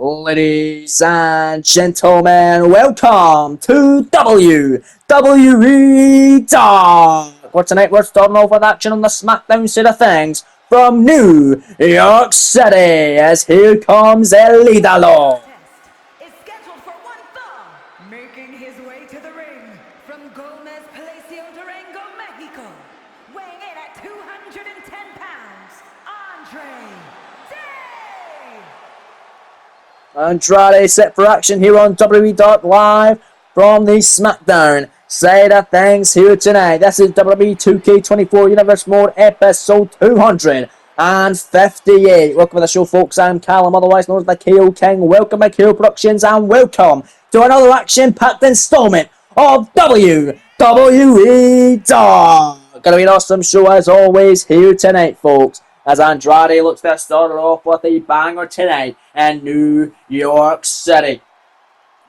Ladies and gentlemen, welcome to WWE Dark. For tonight, we're starting off with action on the SmackDown side of things from New York City, as here comes El Idolo. Is scheduled for one fall, making his way to the ring from Gomez Palacio, Durango, Mexico, weighing in at 210 pounds, Andre Day! Andrade set for action here on WWE Dark Live from the SmackDown side of things here tonight. This is WWE 2K24 Universe Mode episode 258. Welcome to the show, folks. I'm Callum, otherwise known as the KO King. Welcome to KO Productions and welcome to another action-packed installment of WWE Dark. Gonna be an awesome show as always here tonight, folks, as Andrade looks to start off with a banger tonight in New York City.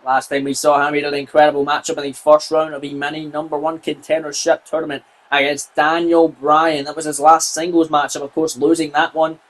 Last time we saw him, he did an incredible matchup in the first round of the mini #1 contendership tournament against Daniel Bryan. That was his last singles matchup, of course, losing that one.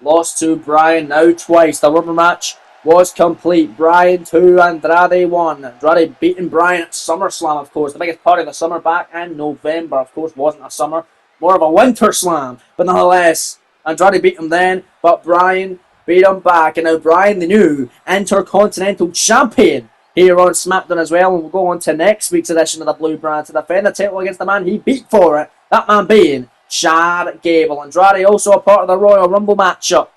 Lost to Bryan now twice. The rubber match was complete. Bryan 2, Andrade 1. Andrade beating Bryan at SummerSlam, of course. The biggest party of the summer back in November, of course, wasn't a summer. More of a winter slam. But nonetheless, Andrade beat him then, but Bryan beat him back. And now Bryan, the new Intercontinental Champion, here on SmackDown as well. And we'll go on to next week's edition of the Blue Brand to defend the title against the man he beat for it. That man being Chad Gable. Andrade also a part of the Royal Rumble matchup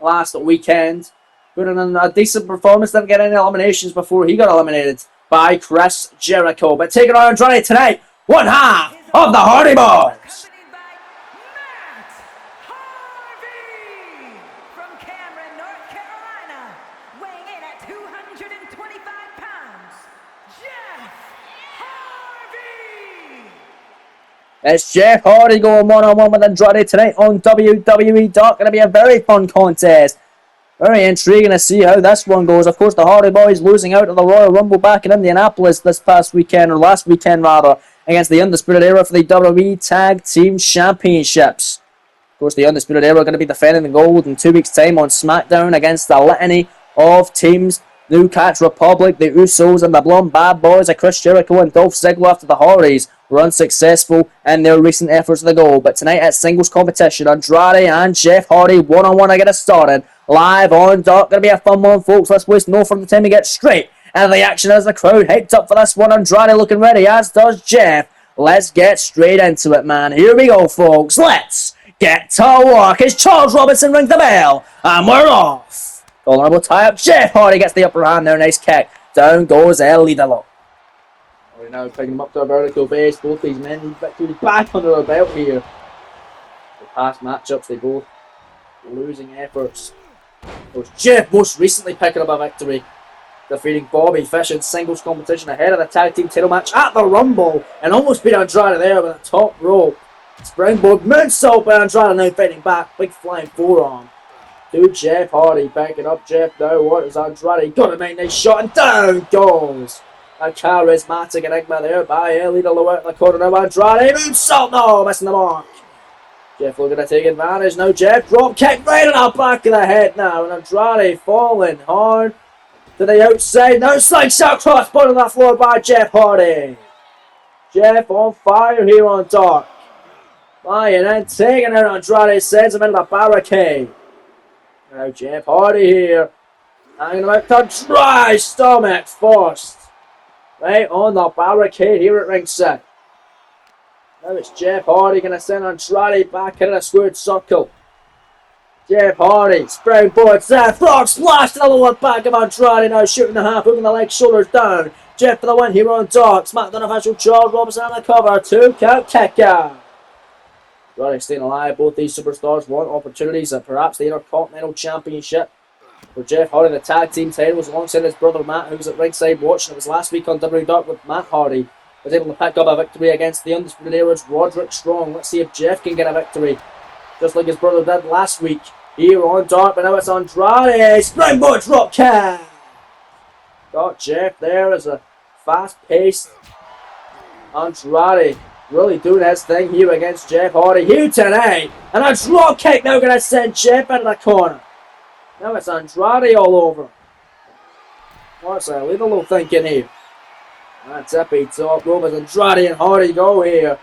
last weekend. Putting in a decent performance. Didn't get any eliminations before he got eliminated by Chris Jericho. But taking on Andrade tonight, one half of the Hardy Boys. From Cameron, North Carolina, weighing in at 225 pounds, Jeff Hardy! It's Jeff Hardy going one-on-one with Andrade tonight on WWE Dark. Going to be a very fun contest. Very intriguing to see how this one goes. Of course, the Hardy Boys losing out of the Royal Rumble back in Indianapolis this past weekend, or last weekend rather, against the Undisputed Era for the WWE Tag Team Championships. Of course, the Undisputed Era are going to be defending the gold in 2 weeks' time on SmackDown against the litany of teams. New Catch Republic, the Usos, and the Blonde Bad Boys of Chris Jericho and Dolph Ziggler after the Hardys were unsuccessful in their recent efforts to the goal. But tonight at singles competition, Andrade and Jeff Hardy one-on-one are getting started live on Dark. Going to be a fun one, folks. Let's waste no further time to get straight into the action as the crowd hyped up for this one. Andrade looking ready, as does Jeff. Let's get straight into it, man. Here we go, folks. Let's get to work as Charles Robinson rings the bell, and we're off. Vulnerable tie-up. Jeff Hardy gets the upper hand there. Nice kick. Down goes El Idolo. We're now picking him up to a vertical base. Both these men need victories back under their belt here. The past matchups, they both losing efforts. Of course, Jeff most recently picking up a victory, defeating Bobby Fish in singles competition ahead of the tag team title match at the Rumble, and almost beat Andrade there with a top rope springboard moonsault by Andrade, now fighting back. Big flying forearm to Jeff Hardy, backing up Jeff now. What is Andrade? Got a nice shot, and down goes a charismatic enigma there by El Idolo out in the corner. Now Andrade, moonsault, no, missing the mark. Jeff looking to take advantage now. Jeff drop kick right on the back of the head now, and Andrade falling hard to the outside. Now slingshot crossbar on the floor by Jeff Hardy. Jeff on fire here on Dark. Lying and taking out Andrade, sends him into the barricade. Now Jeff Hardy here, hanging him out to dry stomach first. Right on the barricade here at ringside. Now it's Jeff Hardy going to send Andrade back in a squared circle. Jeff Hardy, springboard, frog splash to the lower back of Andrade, now shooting the half, hooking the leg, shoulders down. Jeff for the win here on Dark. SmackDown official Charles Robinson on the cover, 2 count kick out. Andrade staying alive. Both these superstars want opportunities at perhaps the Intercontinental Championship. For Jeff Hardy, the tag team titles alongside his brother Matt, who was at ringside watching. It was last week on WWE Dark with Matt Hardy. Was able to pick up a victory against the Undisputed Era's Roderick Strong. Let's see if Jeff can get a victory, just like his brother did last week here on Dark. But now it's Andrade, springboard drop kick. Got Jeff there as a fast-paced Andrade really doing his thing here against Jeff Hardy here tonight. And a drop kick now going to send Jeff into the corner. Now it's Andrade all over. What's Idolo thinking here? That's Epi top rope as Andrade and Hardy go here.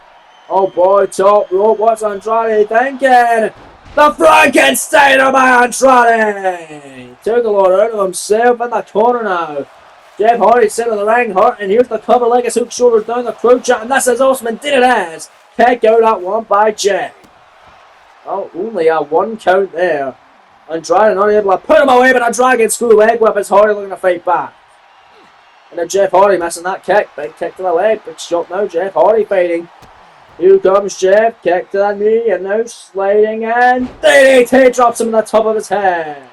Oh boy, top rope. What's Andrade thinking? The Frankensteiner by Andrade! Took a lot out of himself in the corner now. Jeff Hardy sitting in the ring, hurt, and here's the cover leg as hook shoulders down the crowd chat, and this is Osman did it as. Kick out at one by Jeff. Oh, only a one count there. Andrade not able to put him away, but a dragon screw leg whip as Hardy looking to fight back. And then Jeff Hardy missing that kick. Big kick to the leg, big shot now. Jeff Hardy fighting. Here comes Jeff, kick to the knee, and now sliding in. DDT drops him on the top of his head.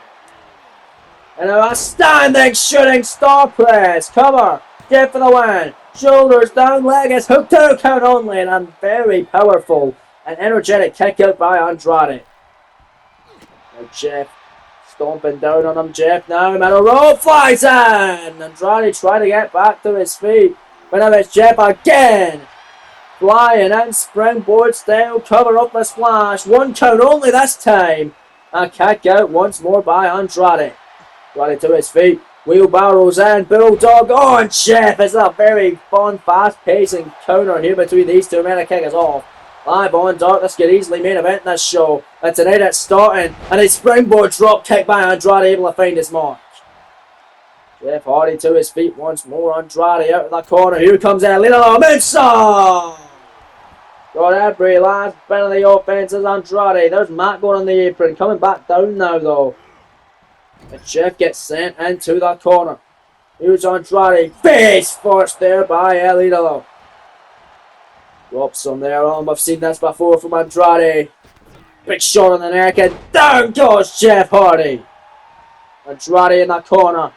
And now a standing shooting star press. Cover. Jeff for the win. Shoulders down, leg is hooked 2 count only, and a very powerful and energetic kick out by Andrade. Now Jeff stomping down on him. Jeff now, middle rope flies in. Andrade trying to get back to his feet. But now it's Jeff again. Flying in, springboard style, cover up the splash. 1 count only this time. A kick out once more by Andrade. Andrade to his feet. Wheelbarrows in, Bulldog on Jeff. It's a very fun, fast-paced encounter here between these two men. A kick is off. Live on Dark, this could easily main event this show. And tonight it's starting. And a springboard drop kick by Andrade, able to find his mark. Jeff Hardy to his feet once more. Andrade out of the corner. Here comes Elina Mensa. Got every last bit of the offense is Andrade. There's Matt going on the apron. Coming back down now though. And Jeff gets sent into the corner. Here's Andrade. Face first there by El Idolo. Drops him there on. We've seen this before from Andrade. Big shot on the neck and down goes Jeff Hardy. Andrade in the corner.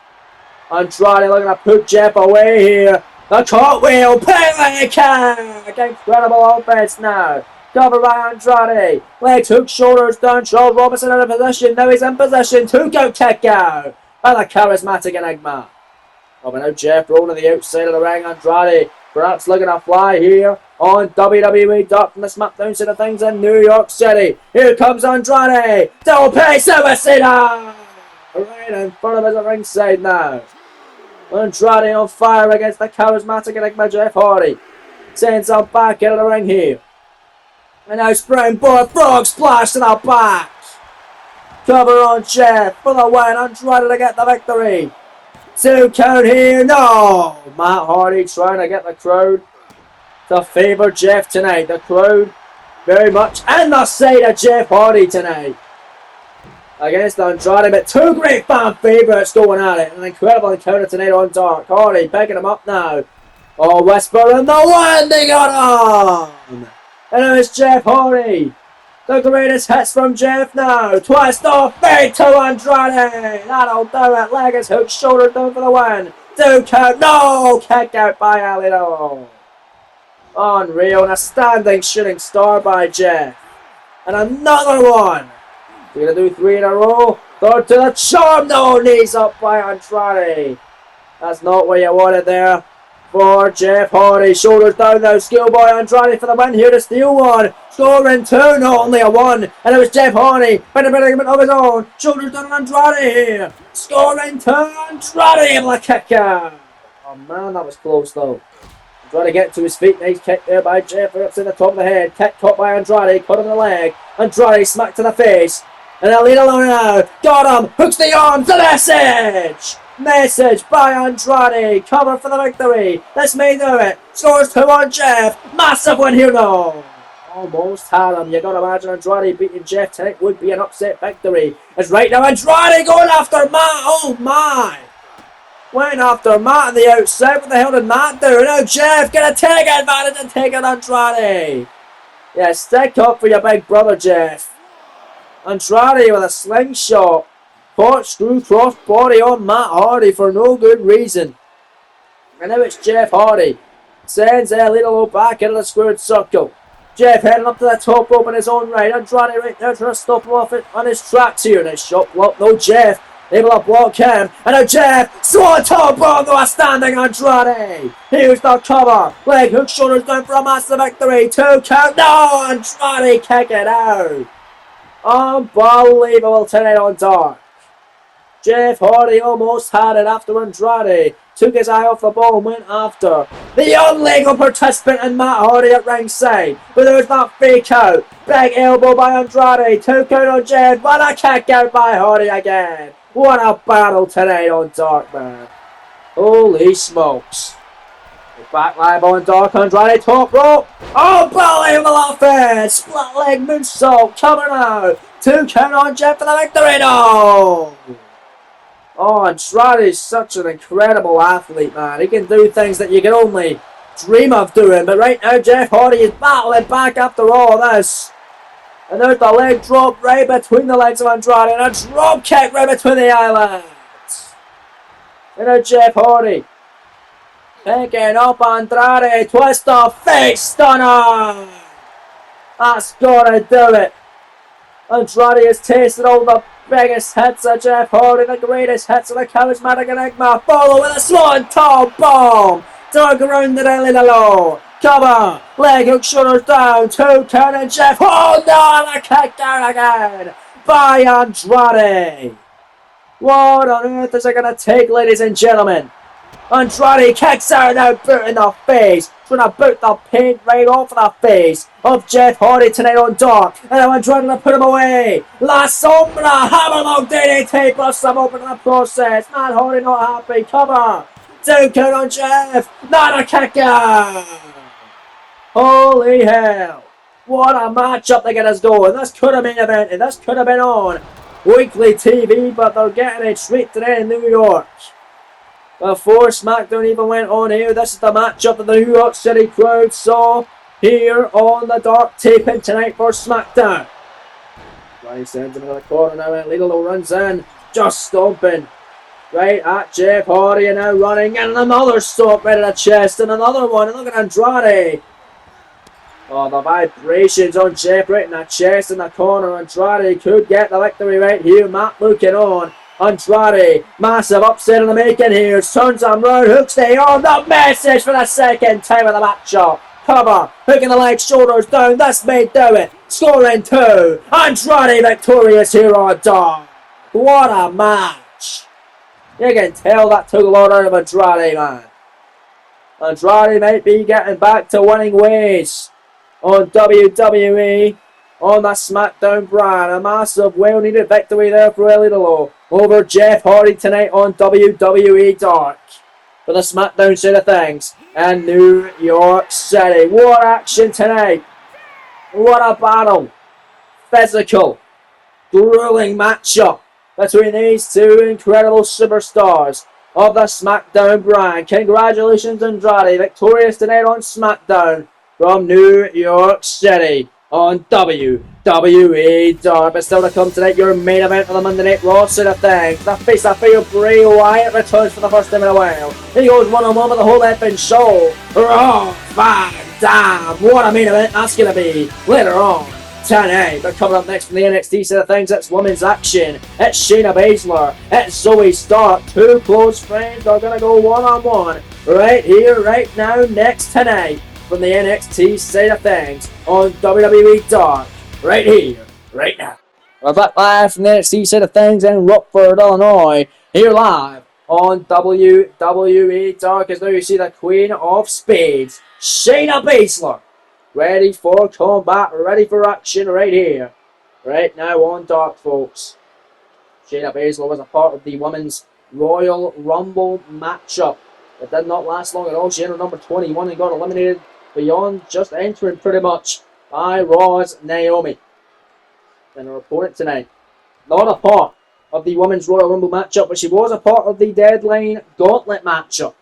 Andrade looking to put Jeff away here. The cartwheel, pele kick. Incredible offense now. Cover by Andrade. Legs, hook, shoulders down. Charles Robinson out of position. Now he's in position. 2 count kick out by the charismatic Enigma. Oh, but now Jeff rolling to the outside of the ring. Andrade perhaps looking to fly here on WWE Dark from the SmackDown side of things in New York City. Here comes Andrade. Double pay suicide. Right in front of us at ringside now. Andrade on fire against the charismatic Enigma Jeff Hardy. Sends him back into the ring here. And now springboard frog splash to the back. Cover on Jeff for the win. Andrade to get the victory. 2 count here. No! Matt Hardy trying to get the crowd to favour Jeff tonight. The crowd very much in the side of Jeff Hardy tonight. Against Andrade, but 2 great fan favourites going at it. An incredible encounter tonight on Dark. Hardy picking him up now. Oh, Whisper and the one they got on. And it was Jeff Hardy. The greatest hits from Jeff now. Twist off fade to Andrade. That'll do it. Leg is hooked, shoulder down for the win. 2 count. No! Kick out by Alito. Unreal. And a standing shooting star by Jeff. And another one. We're going to do 3 in a row. Third to the charm. No, knees up by Andrade. That's not what you wanted there for Jeff Hardy. Shoulders down now. Schoolboy Andrade for the win here to steal one. Scoring 2, no, only a 1. And it was Jeff Hardy. Benefit of his own. Shoulders down on Andrade here. Scoring 2. Andrade able to kick out. Oh man, that was close though. Andrade getting to his feet. Nice kick there by Jeff. Up to the top of the head. Kick caught by Andrade. Caught him in the leg. Andrade smacked to the face. And Elina now. Got him. Hooks the arm. The message. Message by Andrade. Cover for the victory. This may do it. Scores 2 on Jeff. Massive win here now. Almost had him. You gotta imagine Andrade beating Jeff tonight would be an upset victory. As right now Andrade going after Matt. Oh my. Went after Matt on the outside. What the hell did Matt do? Now Jeff gonna take advantage and take it Andrade. Yeah, stick up for your big brother Jeff. Andrade with a slingshot. Corkscrew cross body on Matt Hardy for no good reason. And now it's Jeff Hardy. Sends El Idolo back into the squared circle. Jeff heading up to the top rope in his own right. Andrade right there trying to stop him off it on his tracks here. Nice shot block. No Jeff. Able to block him. And now Jeff. Swanton bomb to a standing Andrade. Here's the cover. Leg hook shoulders down for a massive victory. 2 count. No! Andrade kick it out. Unbelievable tonight on Dark. Jeff Hardy almost had it after Andrade took his eye off the ball and went after the illegal participant and Matt Hardy at ringside. But there was that fake out. Big elbow by Andrade. 2 count on Jeff. What a kick out by Hardy again. What a battle tonight on Dark, man. Holy smokes. Back live on Dark, Andrade top rope. Unbelievable offense. Split leg moonsault coming out. 2 count on Jeff for the victory. No. Oh, Andrade is such an incredible athlete, man. He can do things that you can only dream of doing. But right now, Jeff Hardy is battling back after all this. And there's the leg drop right between the legs of Andrade. And a drop kick right between the eyelids. And now Jeff Hardy picking up Andrade. Twist of face stunner. That's gotta do it. Andrade has tasted all the biggest hits of Jeff Hardy, the greatest hits of the charismatic Enigma. Follow with a swan-tom bomb. Dug around the railing low. Cover. Leg hook, shoulders down. 2 count and Jeff. Oh no, the kick down again by Andrade. What on earth is it going to take, ladies and gentlemen? Andrade kicks out now, boot in the face. Trying to boot the paint right off of the face of Jeff Hardy tonight on Dark. And now Andrade to put him away. La Sombra, hammerlock DDT, busts him open in the process. Matt Hardy not happy. Cover. 2 count on Jeff. Not a kicker. Holy hell. What a matchup they get us going. This could have been evented. This could have been on weekly TV, but they're getting it straight today in New York. Before SmackDown even went on here, this is the matchup that the New York City crowd saw here on the Dark taping tonight for SmackDown. Right, sends him into the corner now, and Lidl runs in, just stomping right at Jeff Hardy, and now running, and another stomp right at the chest, and another one, and look at Andrade. Oh, the vibrations on Jeff right in the chest in the corner. Andrade could get the victory right here. Matt looking on. Andrade, massive upset in the making here. Turns him round, hooks the arm. The message for the second time of the matchup. Cover, hooking the leg, shoulders down. This may do it. Scoring 2. Andrade victorious here on Dark. What a match. You can tell that took a lot out of Andrade, man. Andrade might be getting back to winning ways on WWE, on the SmackDown brand. A massive, well-needed victory there for Lidl over Jeff Hardy tonight on WWE Dark for the SmackDown side of things in New York City. What action tonight. What a battle. Physical, grueling matchup between these 2 incredible superstars of the SmackDown brand. Congratulations, Andrade, victorious tonight on SmackDown from New York City on WWE Dark. But still to come tonight, your main event for the Monday Night Raw side of things. The face of feel Bray Wyatt returns for the first time in a while. He goes one-on-one with the whole effing show. Raw Van Dam. What a main event that's going to be later on tonight. But coming up next from the NXT side of things, it's women's action. It's Shayna Baszler. It's Zoe Stark. 2 close friends are going to go one-on-one right here, right now, next tonight from the NXT side of things on WWE Dark, right here, right now. We're back live from the NXT side of things in Rockford, Illinois, here live on WWE Dark, as now you see the Queen of Spades, Shayna Baszler, ready for combat, ready for action right here, right now on Dark, folks. Shayna Baszler was a part of the Women's Royal Rumble matchup. It did not last long at all. She entered number 21 and got eliminated beyond just entering pretty much by Raw's Naomi. And her opponent tonight, not a part of the Women's Royal Rumble matchup, but she was a part of the Deadline Gauntlet matchup.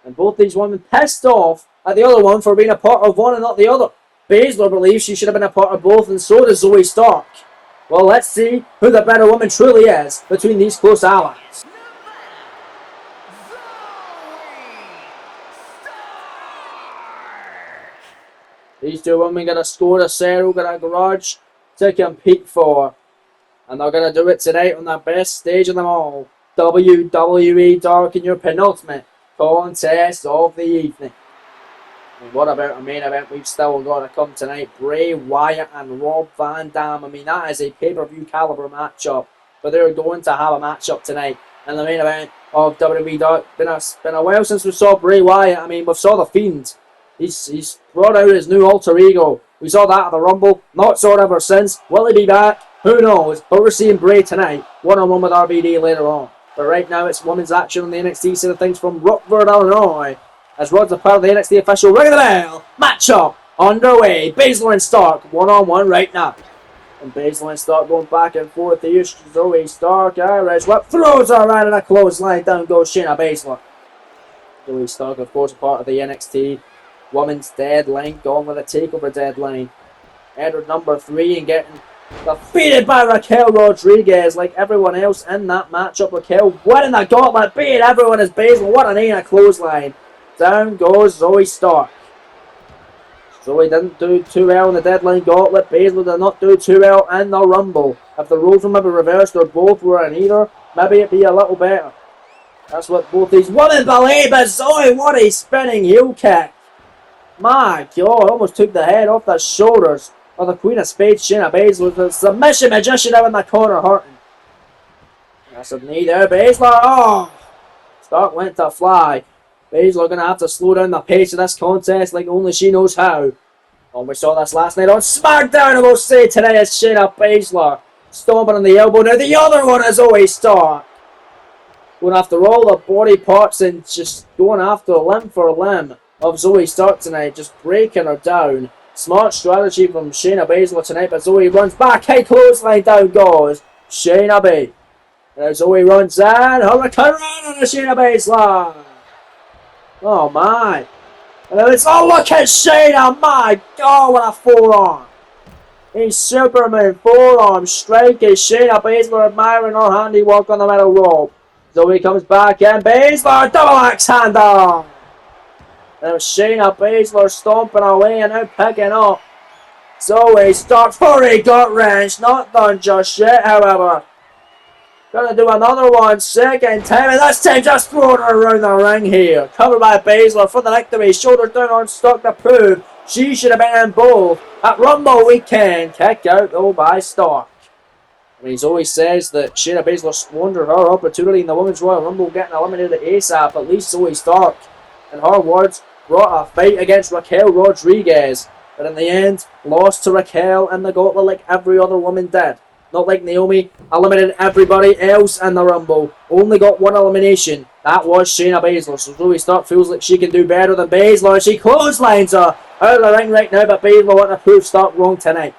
And both these women pissed off at the other one for being a part of one and not the other. Baszler believes she should have been a part of both, and so does Zoe Stark. Well, let's see who the better woman truly is between these close allies. These 2 women got a score to settle, got a grudge to compete for. And they're going to do it tonight on the best stage of them all. WWE Dark in your penultimate contest of the evening. And what about a main event we've still got to come tonight? Bray Wyatt and Rob Van Dam. I mean, that is a pay-per-view caliber matchup. But they're going to have a matchup tonight in the main event of WWE Dark. Been a while since we saw Bray Wyatt. I mean, we saw the Fiend. He's brought out his new alter ego. We saw that at the Rumble. Not saw it ever since. Will he be back? Who knows? But we're seeing Bray tonight. One-on-one with RVD later on. But right now it's women's action on the NXT side of things from Rockford, Illinois. As Rod's a part of the NXT official ring of the bell. Matchup underway. Baszler and Stark one-on-one right now. And Baszler and Stark going back and forth here. Zoe Stark, Irish whip, throws her right in a clothesline. Down goes Shayna Baszler. Zoe Stark, of course, part of the NXT Women's Deadline, gone with a takeover deadline. Entered number 3 and getting defeated by Raquel Rodriguez like everyone else in that matchup. Raquel winning the gauntlet, beating everyone as Baszler. What a knee and a clothesline. Down goes Zoe Stark. Zoe didn't do too well in the deadline gauntlet. Baszler did not do too well in the Rumble. If the roles were maybe reversed or both were in either, maybe it'd be a little better. That's what both these women believe. But Zoe, what a spinning heel kick. My God, almost took the head off the shoulders of the Queen of Spades, Shayna Baszler. The submission magician out in the corner hurting. That's a knee there, Baszler. Oh! Stark went to fly. Baszler going to have to slow down the pace of this contest like only she knows how. And we saw this last night on SmackDown, I will say today is Shayna Baszler stomping on the elbow. Now the other one is always Stark. Going after all the body parts and just going after limb for limb of Zoe Stark tonight, just breaking her down. Smart strategy from Shayna Baszler tonight, but Zoe runs back, high clothesline, down goes Shayna Baszler. Now Zoe runs in, Hurricane Run on Shayna Baszler. Oh my. And then it's, oh look at Shayna, my God, what a forearm. A Superman forearm strike is Shayna Baszler admiring her handiwork on the metal rope. Zoe comes back in, Baszler, double axe handle. Now Shayna Baszler stomping away and now picking up. Zoe Stark for a gut wrench. Not done just yet, however. Gonna do another one, second time, and this time just throwing her around the ring here. Covered by Baszler for the victory. Shoulders down on Stark to prove she should have been in both. At Rumble weekend, kick out though by Stark. I mean, Zoe says that Shayna Baszler squandered her opportunity in the Women's Royal Rumble, getting eliminated ASAP. At least Zoe Stark, in her words, brought a fight against Raquel Rodriguez, but in the end, lost to Raquel in the gauntlet like every other woman did. Not like Naomi, eliminated everybody else in the Rumble. Only got one elimination. That was Shayna Baszler. So Zoe Stark feels like she can do better than Baszler, and she clotheslines her out of the ring right now, but Baszler wanting to prove Stark wrong tonight.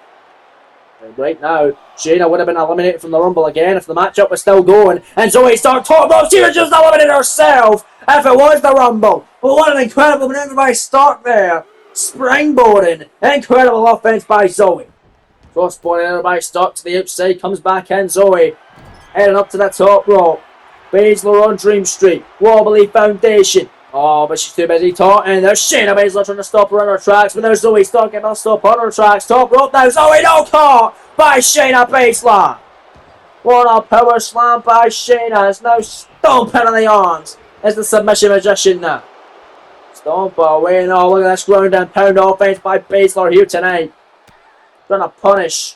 And right now, Shayna would have been eliminated from the Rumble again if the matchup was still going, and Zoe Stark top rope, she would just eliminated herself if it was the Rumble. But what an incredible maneuver by Stark there. Springboarding. Incredible offense by Zoe. Crossbody there by Stark to the outside. Comes back in. Zoe heading up to the top rope. Baszler on Dream Street. Wobbly foundation. Oh, but she's too busy talking. There's Shayna Baszler trying to stop her on her tracks. But there's Zoe Stark getting a stop on her tracks. Top rope now. Zoe no caught by Shayna Baszler. What a power slam by Shayna. It's now stomping on the arms. As the submission magician now. Stomp away now. Look at this ground and pound offense by Baszler here tonight. Trying to punish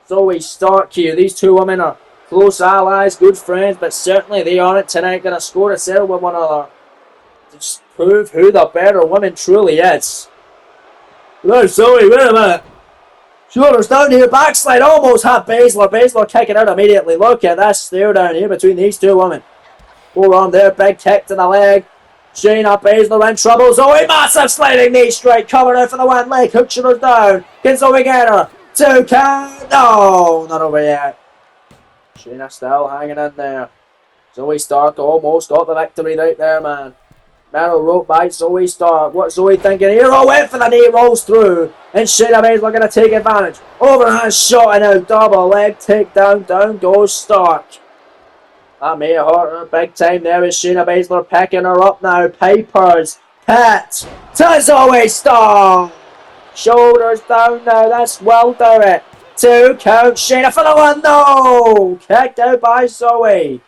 Zoe Stark here. These two women are close allies, good friends, but certainly they aren't tonight going to score a settle with one another. To just prove who the better woman truly is. No, Zoe, wait a minute. Shoulders down here, backslide, almost had Baszler. Baszler kicking out immediately. Look at that stare down here between these two women. Forearm there, big kick to the leg. Shayna Baszler in trouble. Zoe, massive sliding knee strike. Covered out for the one leg. Hook shoulders down. Can Zoe get her? 2 count. No, not over yet. Shayna still hanging in there. Zoe Stark almost got the victory right there, man. Metal rope by Zoe Stark. What's Zoe thinking here? Oh, went for the knee, rolls through. And Shayna Baszler going to take advantage. Overhand shot and out. Double leg takedown. Down goes Stark. That may have hurt her big time there with Shayna Baszler picking her up now. Piper's pit to Zoe Stark. Shoulders down now. That's will do it. 2 count. Shayna for the one. No. Kicked out by Zoe.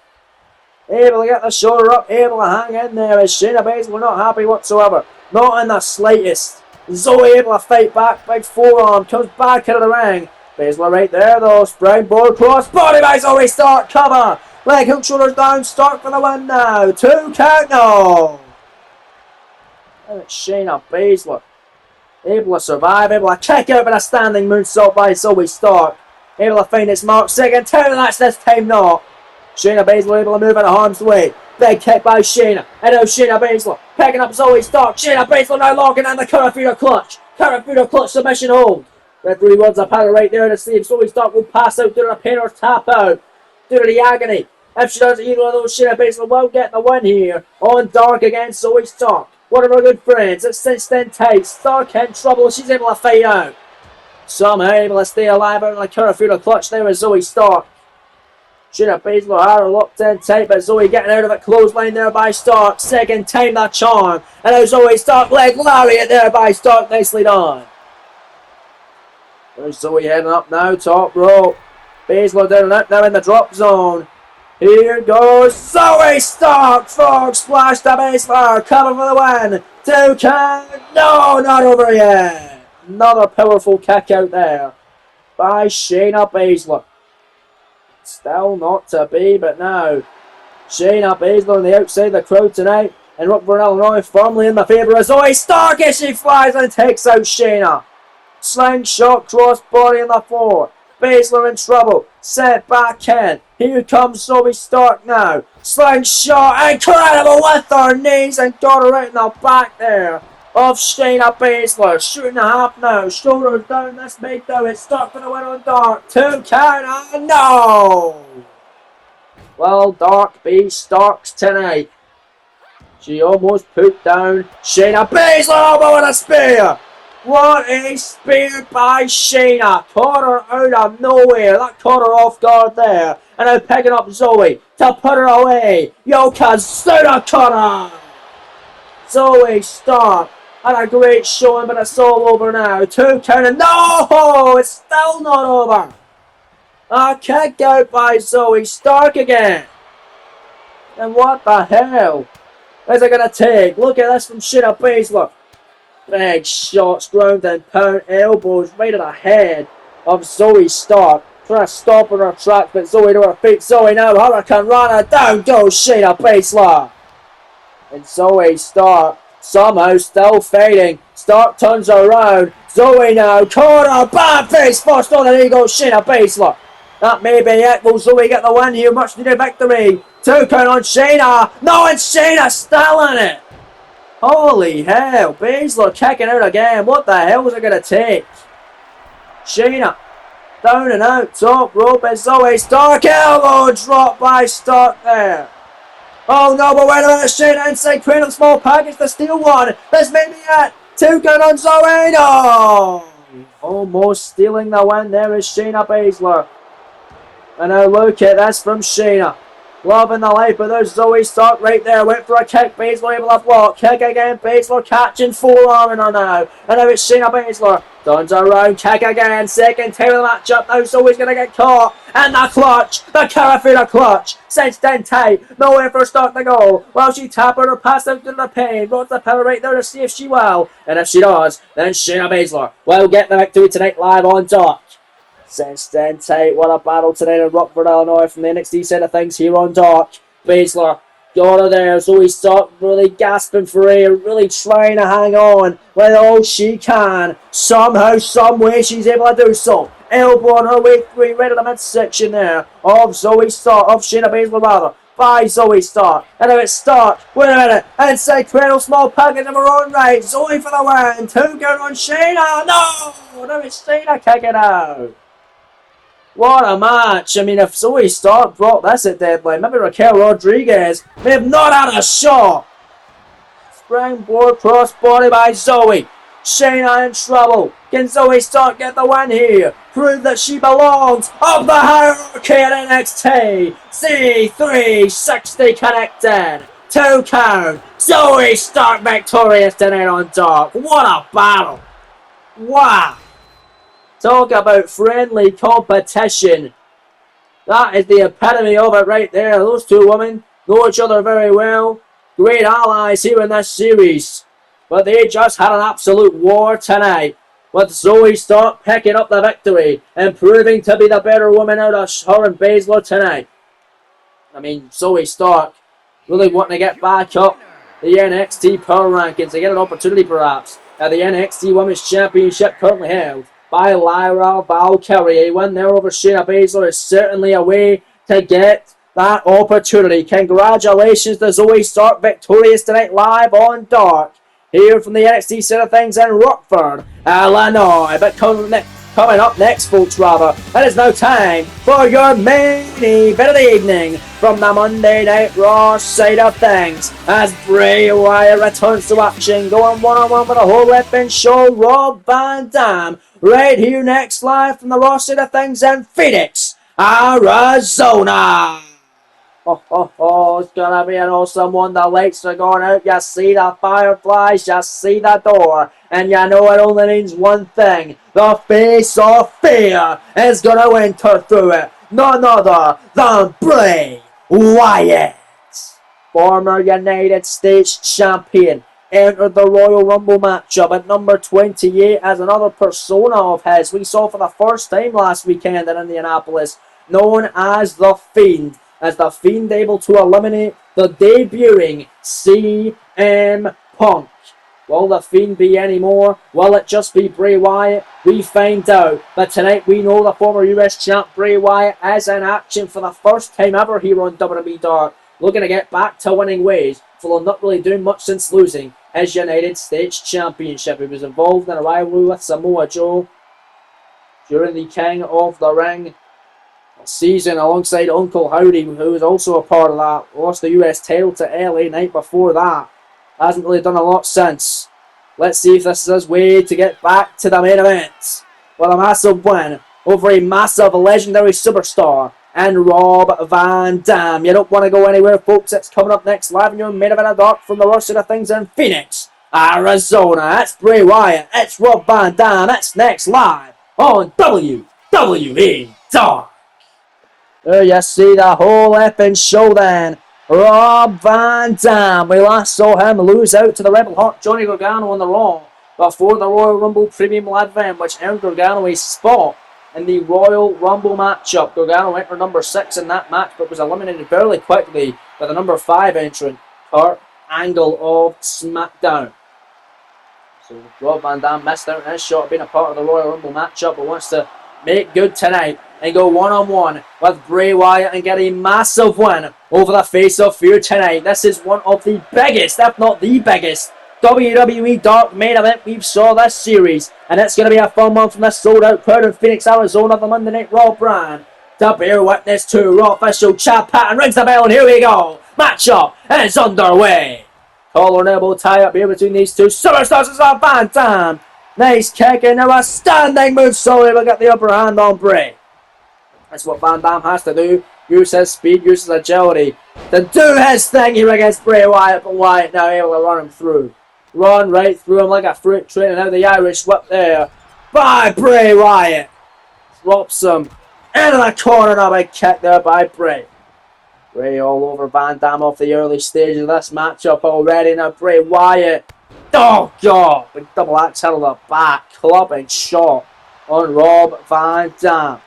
Able to get the shoulder up. Able to hang in there. As Shayna Baszler not happy whatsoever. Not in the slightest. Zoe able to fight back. Big forearm. Comes back into the ring. Baszler right there though. Springboard cross. Body by Zoe Stark. Cover. Leg hook, shoulders down, Stark for the win now. 2 count now. And it's Shayna Baszler. Able to survive, able to kick out with a standing moonsault by Zoe Stark. Able to find its mark, second turn, and that's this time not. Shayna Baszler able to move out of harm's way. Big kick by Shayna. And now Shayna Baszler picking up Zoe Stark. Shayna Baszler now locking in the Karafuda clutch. Karafuda clutch submission hold. Referee wants a paddle right there to see if Zoe Stark will pass out due to the pain or tap out. Due to the agony. If she does either of those, Shayna Baszler will get the win here on Dark against Zoe Stark. One of our good friends, it's since then tight. Stark in trouble, she's able to fight out. Somehow able to stay alive out in the Karafuda clutch there with Zoe Stark. Shayna Baszler had her locked in tight, but Zoe getting out of it. Clothesline there by Stark. Second time that charm. And now Zoe Stark leg lariat there by Stark. Nicely done. There's Zoe heading up now, top rope. Baszler down and out now in the drop zone. Here goes Zoe Stark. Frog splash to Baszler. Coming for the win. 2 count. No, not over yet. Another powerful kick out there by Shayna Baszler. Still not to be, but now Shayna Baszler on the outside of the crowd tonight. And Rockford, Illinois firmly in the favour of Zoe Stark as she flies and takes out Shayna. Slingshot crossbody on the floor. Baszler in trouble. Set back in. Here comes Zoe Stark now. Slingshot, incredible with her knees and got her right in the back there of Shayna Baszler. Shooting the half now. Shoulders down. This may do it. Stark for the win on Dark. 2 count. And no! Well, Dark beats Starks tonight. She almost put down Shayna Baszler elbow with a spear. What a spear by Shayna. Caught her out of nowhere. That caught her off guard there. And now picking up Zoe to put her away. Yokozuna cutter. Zoe Stark had a great showing, but it's all over now. 2 count and no! It's still not over. A kick out by Zoe Stark again. And what the hell is it going to take? Look at this from Shayna Baszler. Big shots, ground and pound, elbows right at the head of Zoe Stark. Trying to stop her in her track, but Zoe to her feet. Zoe now, Hurricane Rana, down goes Shayna Baszler. And Zoe Stark somehow still fading. Stark turns around. Zoe now, corner, bad face first on, and there goes Shayna Baszler. That may be it. Will Zoe get the win here? Much needed victory. 2 count on Shayna. No, and Shayna still in it. Holy hell, Baszler kicking out again. What the hell is it going to take? Shayna, down and out, top rope is Zoe Stark. Elbow drop by Stark there. Oh no, but wait a minute, Shayna inside cradle, small package, the steel one. This may be it. 2 count on Zoe. No! Almost stealing the win there is Shayna Baszler. And now look at this from Shayna. Loving the life, but there's Zoe Stark right there. Went for a kick. Baszler able to block. Kick again. Baszler catching forearming her now. And now it's Shayna Baszler. Turns around. Kick again. Second time of the matchup. Now Zoe's going to get caught. And the clutch. The Karafuda clutch. Cinched in tight. Nowhere for Stark to go. While she tapped her pass out to the pain. Rods the pillar right there to see if she will. And if she does, then Shayna Baszler will get the victory tonight live on Dark. Cinched in tight. What a battle tonight in Rockford, Illinois from the NXT side of things here on Dark. Baszler got her there. Zoe Stark really gasping for air, really trying to hang on with all she can. Somehow, some way she's able to do so. Elbow on her way through right at the midsection there of Zoe Stark, of Shayna Baszler rather, by Zoe Stark. And now it's Stark. Wait a minute. Inside cradle, small package of her own right. Zoe for the win. 2 count on Shayna. No! Now it's Shayna kicking out. What a match. I mean, if Zoe Stark brought this at Deadline, maybe Raquel Rodriguez may have not had a shot. Springboard crossbody by Zoe. Shayna in trouble. Can Zoe Stark get the win here? Prove that she belongs up the hierarchy at NXT. C360 connected. 2 count. Zoe Stark victorious tonight on Dark. What a battle. Wow. Talk about friendly competition. That is the epitome of it right there. Those two women know each other very well. Great allies here in this series. But they just had an absolute war tonight. With Zoe Stark picking up the victory and proving to be the better woman out of her and Baszler tonight. I mean, Zoe Stark really wanting to get back up the NXT Power Rankings to get an opportunity perhaps at the NXT Women's Championship currently held by Lyra Valkyrie. A win there over Shayna Baszler is certainly a way to get that opportunity. Congratulations to Zoe Stark, victorious tonight live on Dark here from the NXT side of things in Rockford, Illinois. But coming up next, folks, it is now time for your main event of the evening from the Monday Night Raw side of things as Bray Wyatt returns to action, going one-on-one with a whole weapon show, Rob Van Dam, right here next live from the Raw side of things in Phoenix, Arizona. It's gonna be an awesome one. The lights are going out. You see the fireflies, you see the door, and you know it only means one thing. The face of fear is gonna enter through it. None other than Bray Wyatt. Former United States champion entered the Royal Rumble matchup at number 28 as another persona of his we saw for the first time last weekend in Indianapolis, known as The Fiend. As The Fiend able to eliminate the debuting CM Punk. Will The Fiend be any more? Will it just be Bray Wyatt? We find out. But tonight we know the former US champ Bray Wyatt is in action for the first time ever here on WWE Dark. Looking to get back to winning ways, for not really doing much since losing his United States Championship. He was involved in a rivalry with Samoa Joe during the King of the Ring season alongside Uncle Howdy, who was also a part of that. Lost the US title to LA Knight before that. Hasn't really done a lot since. Let's see if this is his way to get back to the main event with a massive win over a massive legendary superstar and Rob Van Dam. You don't want to go anywhere, folks. It's coming up next live in your main event of Dark from the Rush of things in Phoenix, Arizona. It's Bray Wyatt. It's Rob Van Dam. It's next live on WWE Dark. There you see the whole effing show then. Rob Van Dam. We last saw him lose out to the Rebel Hot Johnny Gargano on the Raw before the Royal Rumble Premium Live event, which earned Gargano a spot in the Royal Rumble matchup. Gargano entered number 6 in that match, but was eliminated fairly quickly by the number 5 entrant, Kurt Angle of SmackDown. So Rob Van Dam missed out on his shot of being a part of the Royal Rumble matchup, but wants to make good tonight and go one-on-one with Bray Wyatt and get a massive win over the Face of Fear tonight. This is one of the biggest, if not the biggest, WWE Dark main event we've saw this series, and it's going to be a fun one from this sold-out crowd in Phoenix, Arizona, the Monday Night Raw brand. To bear witness to Raw official Chad Patton rings the bell, and here we go. Matchup is underway. Collar and elbow tie-up here between these two superstars. It's a Van Dam. Nice kick, and now a standing move. Slowly will get the upper hand on Bray. That's what Van Dam has to do. Use his speed, use his agility to do his thing here against Bray Wyatt, but Wyatt now able to run him through. Run right through him like a fruit train, and now the Irish whip there by Bray Wyatt. Drops him into the corner, now a kick there by Bray. Bray all over Van Dam off the early stages of this matchup already. Now Bray Wyatt. Oh God! Big double axe out of the back. Clubbing shot on Rob Van Dam.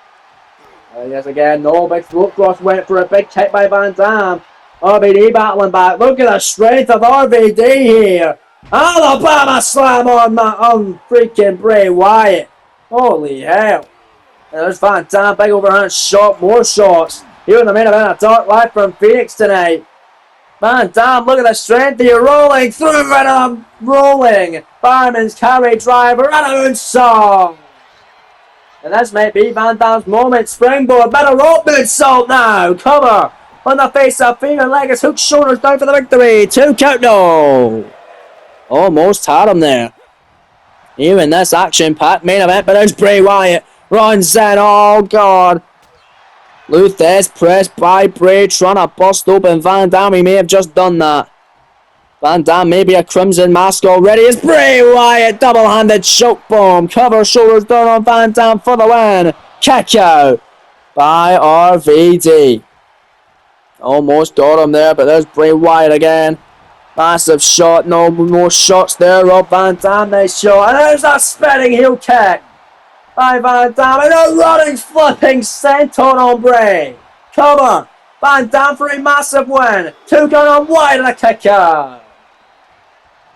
Yes, again, no big throat cross, went for a big kick by Van Dam. RVD battling back. Look at the strength of RVD here. Alabama slam on freaking Bray Wyatt. Holy hell. And there's Van Dam, big overhand shot, more shots. Here in the main event of Dark Life from Phoenix tonight. Van Dam, look at the strength here, rolling through and rolling. Fireman's carry driver and a moonsault. And this might be Van Dam's moment. Springboard, better rope moonsault now. Cover on the Face of Fear. Legs, hook shoulders down for the victory. 2 count, no. Almost had him there. Here in this action-packed main event, but there's Bray Wyatt. Runs in, oh God. Luthez pressed by Bray, trying to bust open Van Dam. He may have just done that. Van Dam maybe a Crimson Mask already. It's Bray Wyatt, double-handed choke bomb. Cover, shoulders down on Van Dam for the win. Kick out by RVD. Almost got him there, but there's Bray Wyatt again. Massive shot, no more shots there. Rob Van Dam, nice shot. And there's a spinning heel kick by Van Dam. And a running, flipping senton on Bray. Cover Van Dam for a massive win. 2 count on Wyatt and a kick out.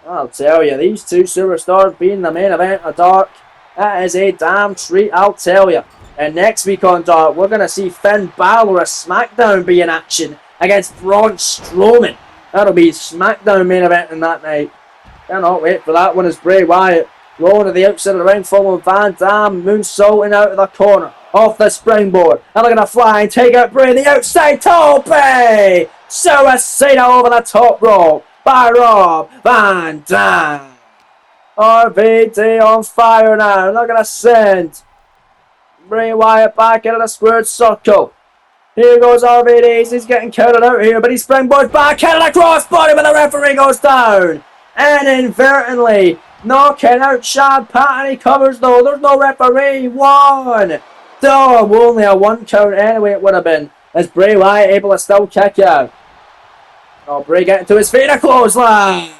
I'll tell you, these two superstars being the main event of Dark, that is a damn treat, I'll tell you. And next week on Dark, we're going to see Finn Balor of SmackDown be in action against Braun Strowman. That'll be SmackDown main event in that night. Cannot wait for that one as Bray Wyatt rolling to the outside of the ring, following Van Dam, moonsaulting out of the corner, off the springboard, and they're going to fly and take out Bray, the outside tope! Suicida over the top rope by Rob Van Dam. RVD on fire now. They're going to send Bray Wyatt back into the squared circle. Here goes RVD. He's getting counted out here, but he springboards back into the crossbody, but the referee goes down. And inadvertently knocking out Chad Patton. He covers though. There's no referee. 1. Only a 1 count anyway it would have been. As Bray Wyatt able to still kick out. Bray getting to his feet. A clothesline.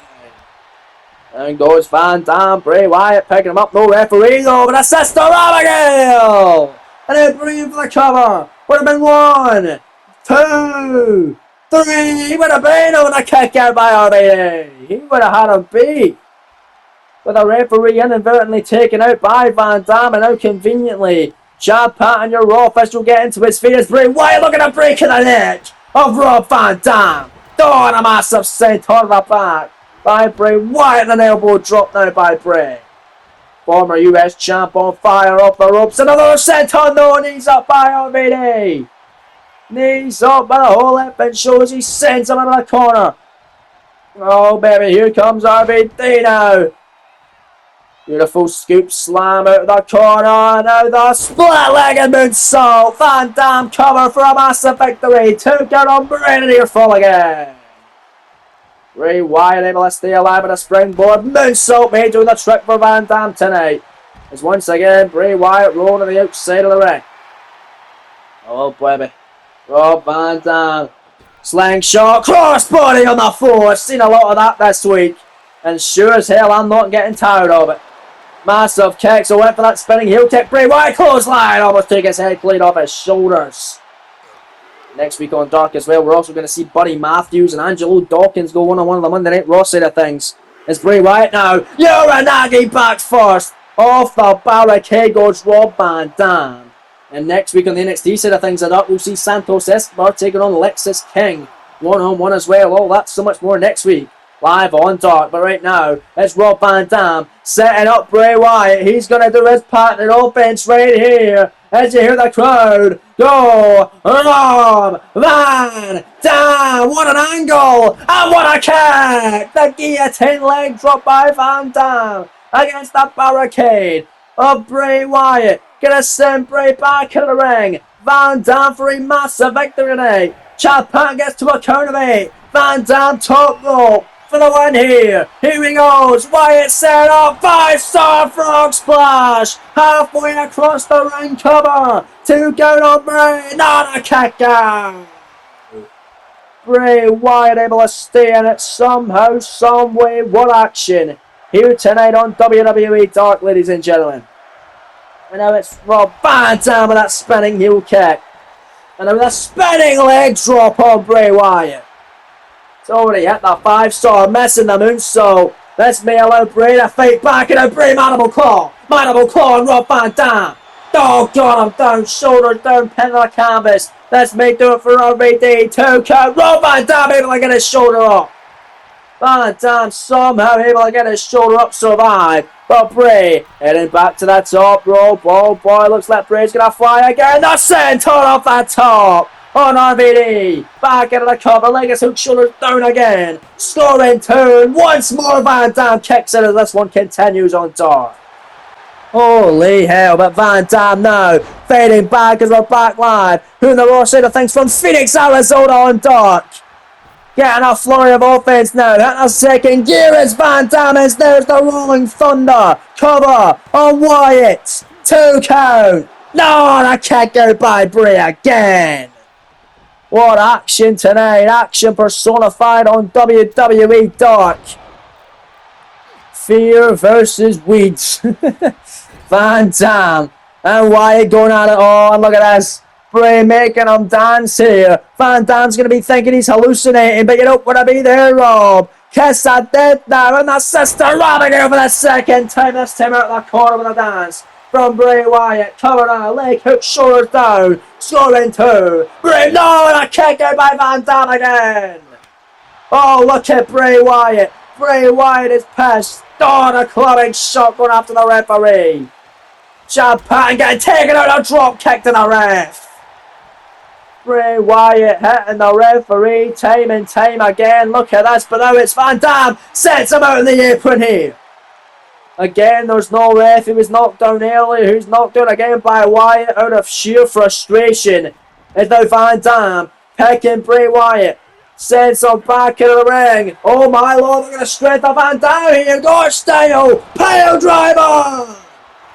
And goes Van Dam. Bray Wyatt picking him up. No referee though. But a Sister Abigail. And then Bray for the cover. Would have been 1, 2, 3. He would have been over the kick out by RVD. He would have had him beat. With a referee inadvertently taken out by Van Dam, and now conveniently Chad Patton, your Raw official, getting to his feet as Bray Wyatt looking to break in the neck of Rob Van Dam. And a massive senton on the back by Bray Wyatt, and an elbow drop now by Bray. Former US champ on fire off the ropes. Another senton though, knees up by RVD. Knees up by the whole effing shows. He sends him into the corner. Oh baby, here comes RVD now. Beautiful scoop slam out of the corner. Now the split-legged moonsault. Van Dam cover for a massive victory. 2 count on Bray to near fall again. Bray Wyatt able to stay alive with a springboard. Moonsault made doing the trick for Van Dam tonight. As once again Bray Wyatt rolling to the outside of the ring. Oh baby. Rob Van Dam. Slingshot crossbody on the floor. I've seen a lot of that this week. And sure as hell I'm not getting tired of it. Massive kick, so went for that spinning heel kick. Bray Wyatt clothesline, almost took his head clean off his shoulders. Next week on Dark as well, we're also going to see Buddy Matthews and Angelo Dawkins go one-on-one on the Monday Night Raw side of things. It's Bray Wyatt now. Uranagi back first. Off the barricade goes Rob Van Dam. And next week on the NXT side of things, we'll see Santos Escobar taking on Lexis King. One-on-one as well. Oh, that's so much more next week. Live on Dark, but right now it's Rob Van Dam setting up Bray Wyatt. He's going to do his patented offense right here as you hear the crowd go. Rob Van Dam, what an angle and what a kick! The guillotine leg drop by Van Dam against the barricade of Bray Wyatt. Gonna send Bray back in the ring. Van Dam for a massive victory tonight. Chad Patton gets to a count of 8. Van Dam top rope for the win here. Here he goes. Wyatt set up. 5-star frog splash. Halfway across the ring cover. 2 count on Bray. Not a kick out. Bray Wyatt able to stay in it somehow, some way. What action here tonight on WWE Dark, ladies and gentlemen. And now it's Rob Van Dam with that spinning heel kick. And now with a spinning leg drop on Bray Wyatt. It's already hit the 5-star, missing the moonsault. This may allow Bray to fight back, and a Bray Mandible Claw. Mandible Claw on Rob Van Dam. Oh, got him down, shoulders down, pin on the canvas. This may do it for RVD. 2 count. Rob Van Dam able to get his shoulder up. Van Dam somehow able to get his shoulder up, survive. But Bray heading back to that top rope. Oh boy, looks like Bray's going to fly again. The center off that top. On RVD, back into the cover, Legacy hook, shoulders down again, scoring 2, once more Van Dam kicks it as this one continues on Dark. Holy hell, but Van Dam now, fading back as we're back live, who in the Raw side of things from Phoenix, Arizona on Dark. Getting a flurry of offense now, hitting a second gear as Van Dam is, there's the Rolling Thunder, cover on Wyatt, 2 count, no, a kick out by Bray again. What action tonight, action personified on WWE Dark. Fear versus Weeds. Van Dam and Wyatt going at it. Oh, and look at this. Bray making him dance here. Van Dam's going to be thinking he's hallucinating, but you don't want to be there, Rob. Kiss I did now, and that's Sister Abigail for the second time. This time out of the corner with a dance from Bray Wyatt. Covered on a leg hook, shoulders down. Scoring two. Bray, no, and a kick out by Van Dam again. Oh, look at Bray Wyatt. Bray Wyatt is pissed. Oh, a clubbing shot going after the referee. Chad Patton getting taken out, a drop kick to the ref. Bray Wyatt hitting the referee time and time again. Look at this, but now it's Van Dam. Sets him out in the apron here. Again, there's no ref. He was knocked down early. Who's knocked down again by Wyatt out of sheer frustration. It's now Van Dam picking Bray Wyatt. Sends him back into the ring. Oh my lord, we're going to straight up Van Dam here. Gore style. Pile driver.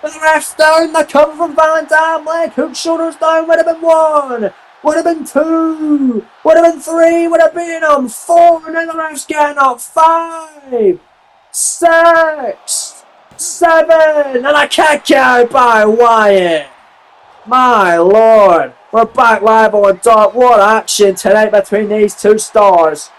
With the ref's down. The cover from Van Dam. Leg hook, shoulders down. Would have been one. Would have been two. Would have been three. Would have been four. And then the ref's getting up. 5, 6, 7. And a kick out by Wyatt. My lord. We're back live on Dark. What action tonight between these two stars.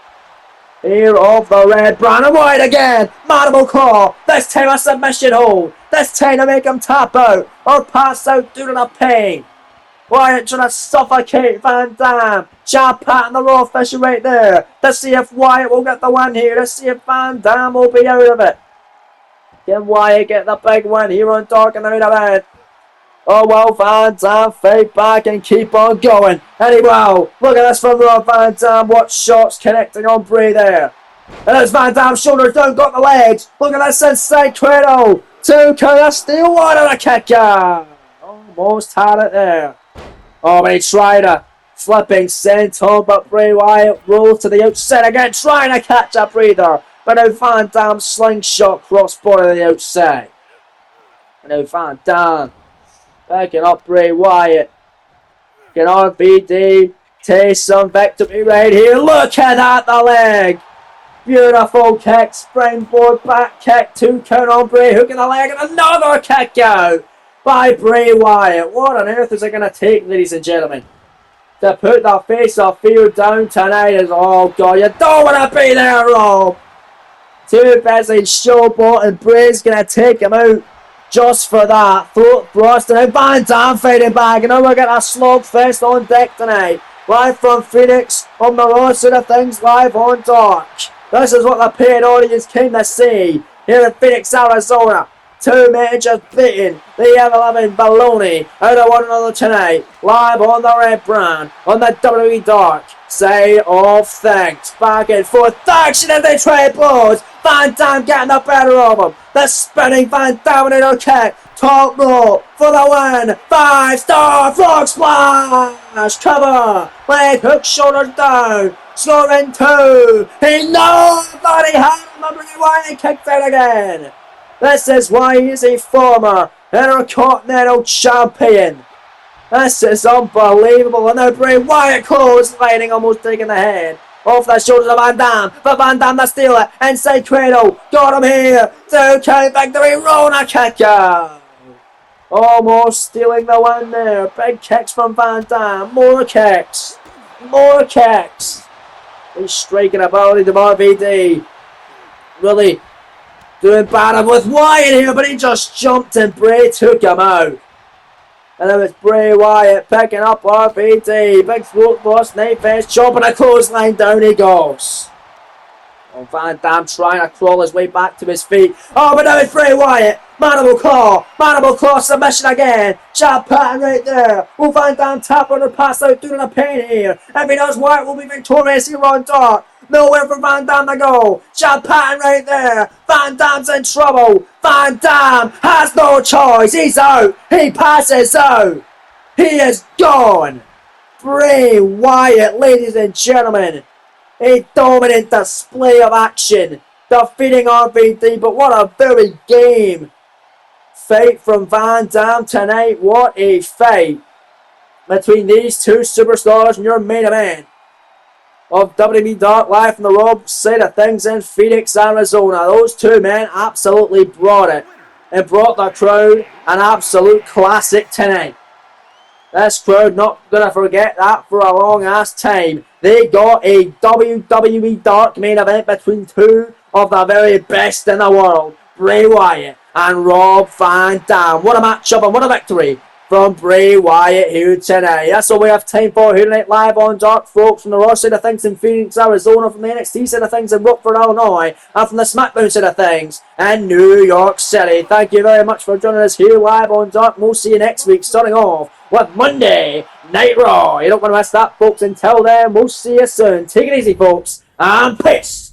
Here of the red, Brandon Wyatt again. Mandible claw. This time a submission hold. This time to make him tap out or pass out due to the pain. Wyatt trying to suffocate Van Dam. Chad Patton, the raw official right there. Let's see if Wyatt will get the win here. Let's see if Van Dam will be out of it. Can Wyatt get the big win here on Dark in the main event? Oh well, Van Dam fight back and keep on going. Anyway, look at this from Rob Van Dam. What shots connecting on Bray there. And there's Van Dam, shoulders down, got the legs. Look at this inside cradle. 2 count, steal one and a kick out. Almost had it there. Oh, but he tried a flipping senton, but Bray Wyatt rolls to the outside again, trying to catch a breather. But now Van Dam slingshot crossbody to the outside. And now Van Dam backing up Bray Wyatt. Can RVD taste some victory right here. Look at that, the leg. Beautiful kick, springboard back kick, 2 count on Bray, hooking the leg, and another kick out by Bray Wyatt. What on earth is it going to take, ladies and gentlemen, to put the face of fear down tonight? Is oh god, you don't want to be there, Rob. Too busy showboat, and Bray's going to take him out just for that. Throat thrust, and Van Dam fighting back, and now we're getting a slugfest on deck tonight. Live from Phoenix, on the raw side of things, live on Dark. This is what the paid audience came to see here in Phoenix, Arizona. 2 men just beating the ever-loving baloney out of one another tonight. Live on the red brand, on the WWE Dark side of things. Back and forth action as they trade blows. Van Dam getting the better of him. The spinning Van Dam kick. Top rope for the win. 5-star frog splash. Cover. Leg hook, shoulders down. Scoring 2. He knows that he had him. Bray Wyatt kicked out again. This is why he's a former Intercontinental Champion. This is unbelievable. And now Bray Wyatt clotheslining, almost taking the head off the shoulders of Van Dam. But Van Dam to steal it. Inside cradle. Got him here. 2 count victory. Rona kick out. Almost stealing the win there. Big kicks from Van Dam. More kicks. More kicks. He's striking ability to RVD. Really doing battle with Wyatt here, but he just jumped and Bray took him out. And then it's Bray Wyatt picking up RVD. Big throat loss, knife fist, chopping a clothesline, down he goes. Oh, Van Dam trying to crawl his way back to his feet. Oh, but now it's Bray Wyatt. Mandible claw submission again. Chad Patton right there. Will Van Dam tap on the pass out through the pain here? If he does, Wyatt will be victorious here on Dark. Nowhere for Van Dam to go. Chad Patton right there. Van Dam's in trouble. Van Dam has no choice. He's out. He passes out. He is gone. Bray Wyatt, ladies and gentlemen. A dominant display of action. Defeating RVD, but what a very game fight from Van Dam tonight. What a fight between these 2 superstars in your main event of WWE Dark live from the Rob side of things in Phoenix, Arizona. Those 2 men absolutely brought it and brought the crowd an absolute classic tonight. This crowd not gonna forget that for a long ass time. They got a WWE Dark main event between two of the very best in the world, Bray Wyatt and Rob Van Dam. What a matchup and what a victory from Bray Wyatt here tonight. That's all we have time for here tonight, live on Dark, folks, from the Raw side of things in Phoenix, Arizona, from the NXT side of things in Rockford, Illinois, and from the SmackDown side of things in New York City. Thank you very much for joining us here live on Dark. We'll see you next week, starting off with Monday Night Raw. You don't want to miss that, folks. Until then, we'll see you soon. Take it easy, folks, and peace.